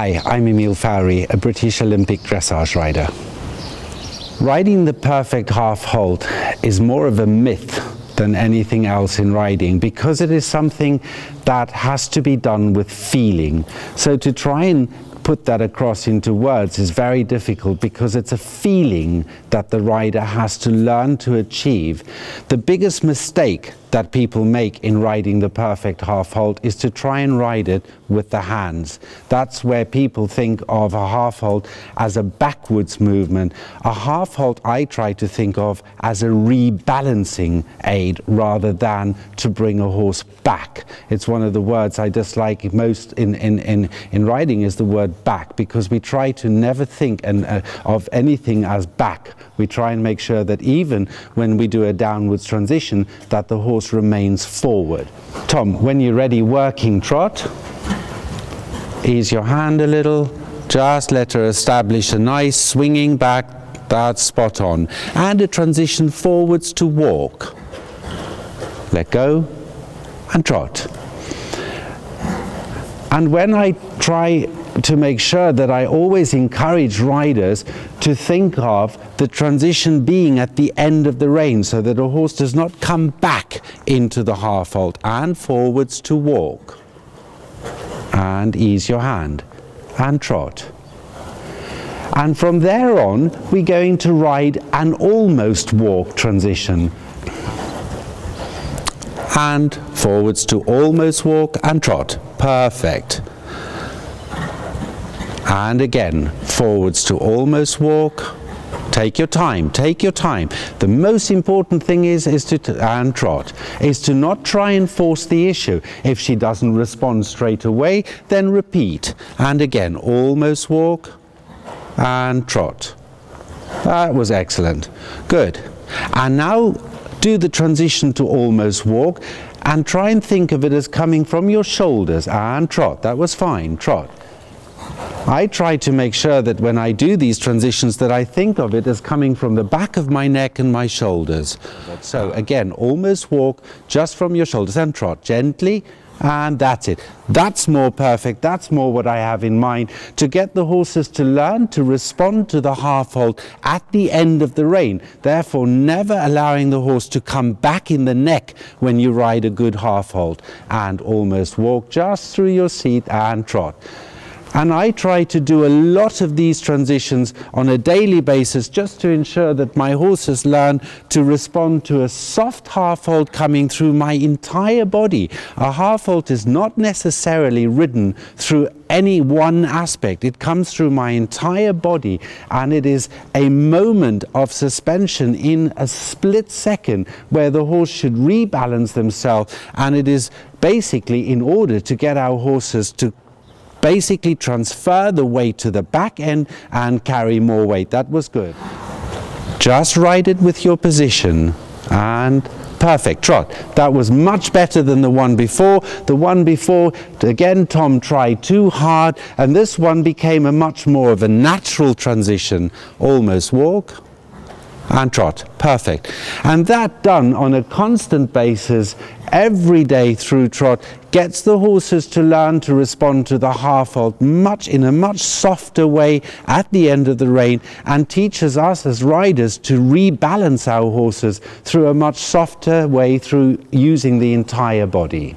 Hi, I'm Emile Faurie, a British Olympic dressage rider. Riding the perfect half halt is more of a myth than anything else in riding, because it is something that has to be done with feeling. So to try and put that across into words is very difficult, because it's a feeling that the rider has to learn to achieve. The biggest mistake that people make in riding the perfect half halt is to try and ride it with the hands. That's where people think of a half halt as a backwards movement. A half halt I try to think of as a rebalancing aid rather than to bring a horse back. It's one of the words I dislike most in riding is the word back, because we try to never think of anything as back. We try and make sure that even when we do a downwards transition, that the horse remains forward. Tom, when you're ready, working trot, ease your hand a little, just let her establish a nice swinging back, that's spot on, and a transition forwards to walk. Let go and trot. And when I try to make sure that I always encourage riders to think of the transition being at the end of the rein, so that a horse does not come back into the half halt, and forwards to walk, and ease your hand and trot. And from there on we're going to ride an almost walk transition, and forwards to almost walk and trot. Perfect. And again, forwards to almost walk. Take your time, take your time. The most important thing is and trot, is to not try and force the issue. If she doesn't respond straight away, then repeat. And again, almost walk and trot. That was excellent. Good. And now do the transition to almost walk, and try and think of it as coming from your shoulders, and trot. That was fine, trot. I try to make sure that when I do these transitions that I think of it as coming from the back of my neck and my shoulders. So again, almost walk just from your shoulders and trot gently, and that's it. That's more perfect. That's more what I have in mind, to get the horses to learn to respond to the half halt at the end of the rein, therefore never allowing the horse to come back in the neck when you ride a good half halt. And almost walk just through your seat and trot. And I try to do a lot of these transitions on a daily basis, just to ensure that my horses learn to respond to a soft half halt coming through my entire body. A half halt is not necessarily ridden through any one aspect. It comes through my entire body, and it is a moment of suspension in a split second where the horse should rebalance themselves, and it is basically in order to get our horses to basically transfer the weight to the back end and carry more weight. That was good. Just ride it with your position, and perfect, trot. That was much better than the one before. The one before, again, Tom tried too hard, and this one became a much more of a natural transition. Almost walk and trot. Perfect. And that done on a constant basis every day through trot gets the horses to learn to respond to the half halt in a much softer way at the end of the rein, and teaches us as riders to rebalance our horses through a much softer way through using the entire body.